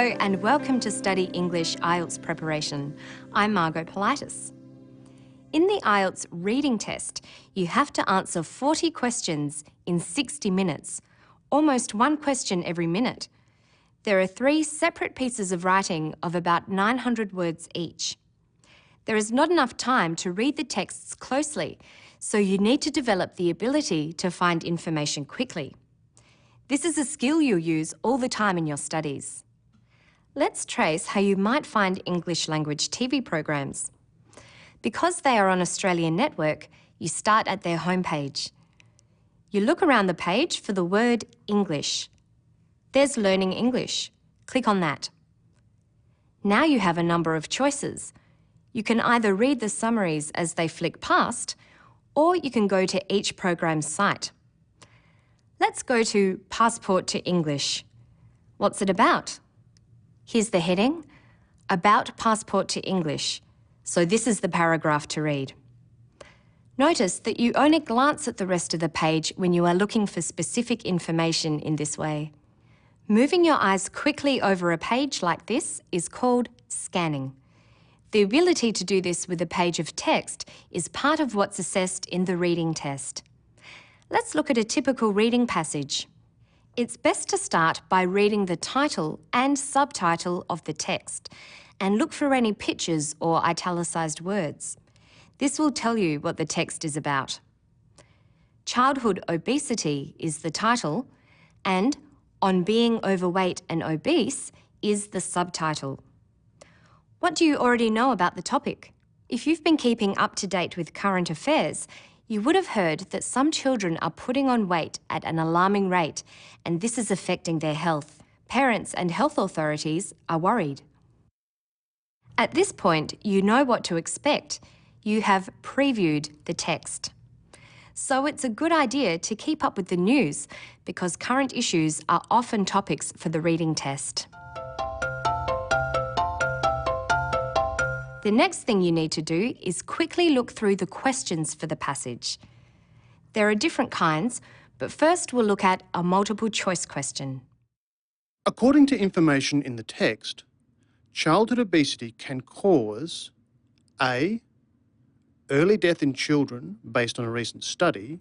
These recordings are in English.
Hello and welcome to Study English IELTS Preparation. I'm Margot Politis. In the IELTS reading test, you have to answer 40 questions in 60 minutes, almost one question every minute. There are 3 separate pieces of writing of about 900 words each. There is not enough time to read the texts closely, so you need to develop the ability to find information quickly. This is a skill you'll use all the time in your studies. Let's trace how you might find English language TV programs. Because they are on Australian network, you start at their homepage. You look around the page for the word English. There's Learning English. Click on that. Now you have a number of choices. You can either read the summaries as they flick past, or you can go to each program's site. Let's go to Passport to English. What's it about? Here's the heading, About Passport to English. So this is the paragraph to read. Notice that you only glance at the rest of the page when you are looking for specific information in this way. Moving your eyes quickly over a page like this is called scanning. The ability to do this with a page of text is part of what's assessed in the reading test. Let's look at a typical reading passage. It's best to start by reading the title and subtitle of the text and look for any pictures or italicised words. This will tell you what the text is about. Childhood obesity is the title, and On Being Overweight and Obese is the subtitle. What do you already know about the topic? If you've been keeping up to date with current affairs, you would have heard that some children are putting on weight at an alarming rate, and this is affecting their health. Parents and health authorities are worried. At this point, you know what to expect. You have previewed the text. So it's a good idea to keep up with the news because current issues are often topics for the reading test. The next thing you need to do is quickly look through the questions for the passage. There are different kinds, but first we'll look at a multiple choice question. According to information in the text, childhood obesity can cause A. Early death in children based on a recent study,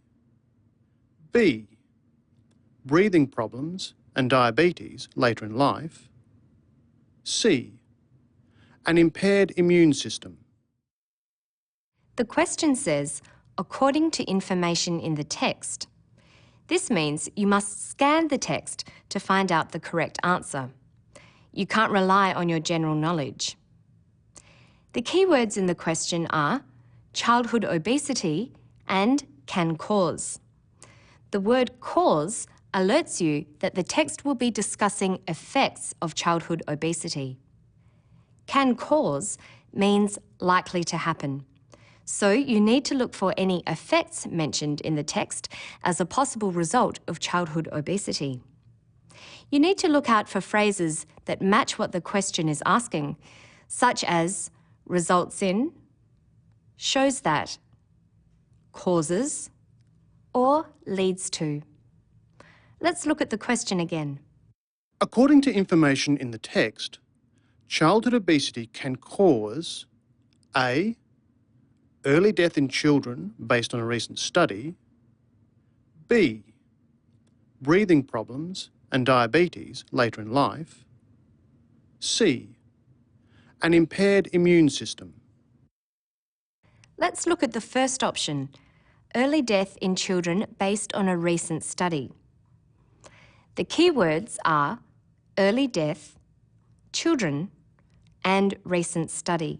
B. Breathing problems and diabetes later in life, C. An impaired immune system. The question says, according to information in the text. This means you must scan the text to find out the correct answer. You can't rely on your general knowledge. The key words in the question are childhood obesity and can cause. The word cause alerts you that the text will be discussing effects of childhood obesity. Can cause means likely to happen. So you need to look for any effects mentioned in the text as a possible result of childhood obesity. You need to look out for phrases that match what the question is asking, such as results in, shows that, causes, or leads to. Let's look at the question again. According to information in the text, childhood obesity can cause A. Early death in children based on a recent study, B. Breathing problems and diabetes later in life, C. An impaired immune system. Let's look at the first option, early death in children based on a recent study. The key words are early death, children, and recent study.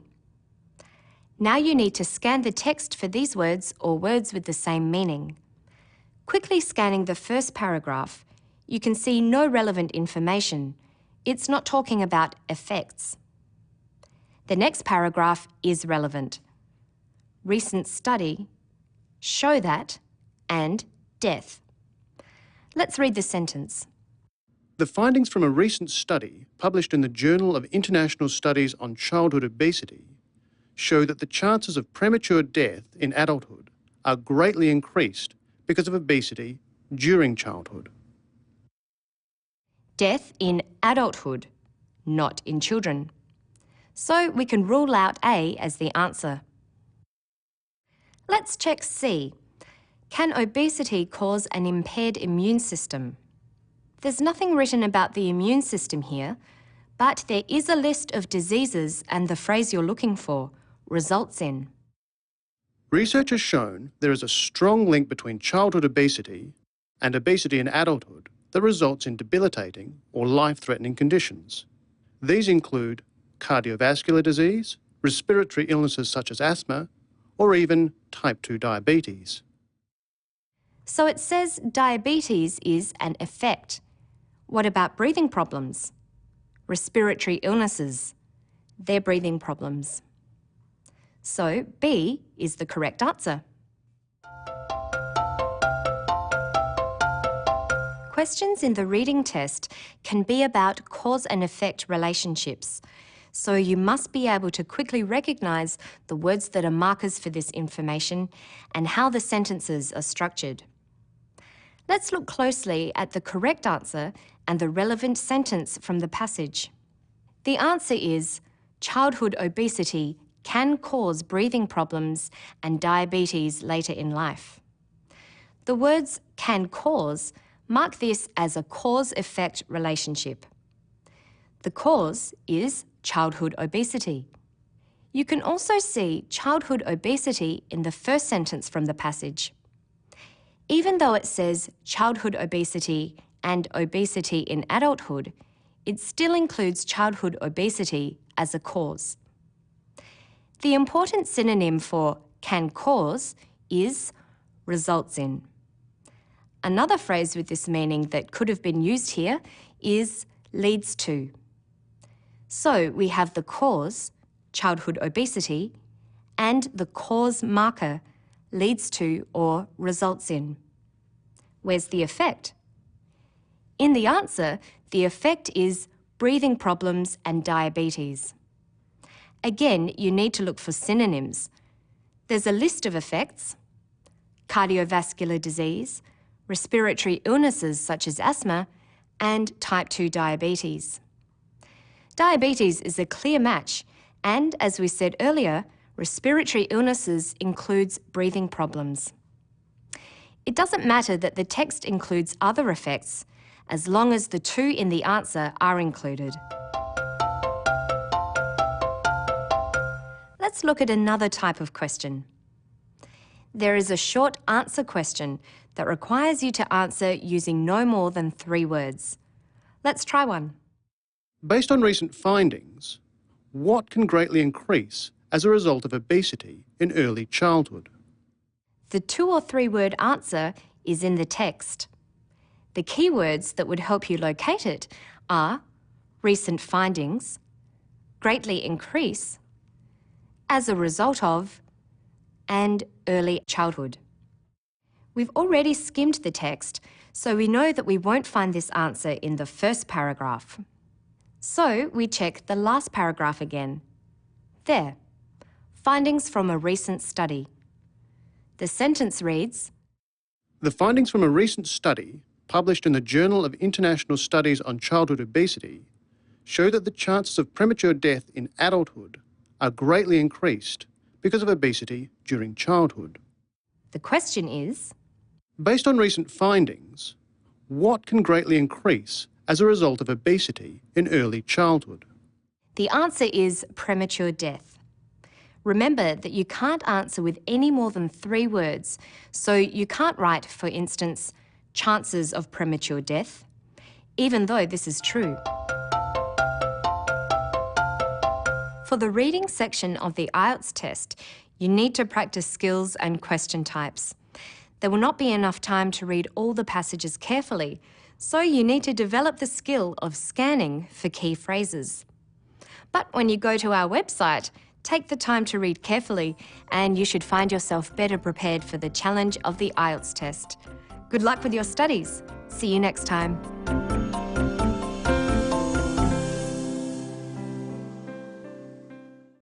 Now you need to scan the text for these words or words with the same meaning. Quickly scanning the first paragraph, you can see no relevant information. It's not talking about effects. The next paragraph is relevant. Recent study, show that, and death. Let's read the sentence. The findings from a recent study published in the Journal of International Studies on Childhood Obesity show that the chances of premature death in adulthood are greatly increased because of obesity during childhood. Death in adulthood not in children. So we can rule out A as the answer. Let's check C. Can obesity cause an impaired immune system? There's nothing written about the immune system here, but there is a list of diseases and the phrase you're looking for, results in. Research has shown there is a strong link between childhood obesity and obesity in adulthood that results in debilitating or life-threatening conditions. These include cardiovascular disease, respiratory illnesses such as asthma, or even type 2 diabetes. So it says diabetes is an effect. What about breathing problems? Respiratory illnesses, they're breathing problems. So B is the correct answer. Questions in the reading test can be about cause and effect relationships, so you must be able to quickly recognise the words that are markers for this information and how the sentences are structured. Let's look closely at the correct answer and the relevant sentence from the passage. The answer is, childhood obesity can cause breathing problems and diabetes later in life. The words can cause mark this as a cause-effect relationship. The cause is childhood obesity. You can also see childhood obesity in the first sentence from the passage. Even though it says childhood obesity and obesity in adulthood, it still includes childhood obesity as a cause. The important synonym for can cause is results in. Another phrase with this meaning that could have been used here is leads to. So we have the cause, childhood obesity, and the cause marker, leads to or results in. Where's the effect? In the answer, the effect is breathing problems and diabetes. Again, you need to look for synonyms. There's a list of effects: cardiovascular disease, respiratory illnesses such as asthma, and type 2 diabetes. Diabetes is a clear match, and as we said earlier, respiratory illnesses includes breathing problems. It doesn't matter that the text includes other effects, as long as the two in the answer are included. Let's look at another type of question. There is a short answer question that requires you to answer using no more than 3 words. Let's try one. Based on recent findings, what can greatly increase as a result of obesity in early childhood? The 2 or 3 word answer is in the text. The keywords that would help you locate it are recent findings, greatly increase, as a result of, and early childhood. We've already skimmed the text, so we know that we won't find this answer in the first paragraph. So we check the last paragraph again. There, findings from a recent study. The sentence reads, The findings from a recent study published in the Journal of International Studies on Childhood Obesity show that the chances of premature death in adulthood are greatly increased because of obesity during childhood. The question is, based on recent findings, what can greatly increase as a result of obesity in early childhood? The answer is premature death. Remember that you can't answer with any more than 3 words, so you can't write, for instance, chances of premature death, even though this is true. For the reading section of the IELTS test, you need to practice skills and question types. There will not be enough time to read all the passages carefully, so you need to develop the skill of scanning for key phrases. But when you go to our website, take the time to read carefully and you should find yourself better prepared for the challenge of the IELTS test. Good luck with your studies. See you next time.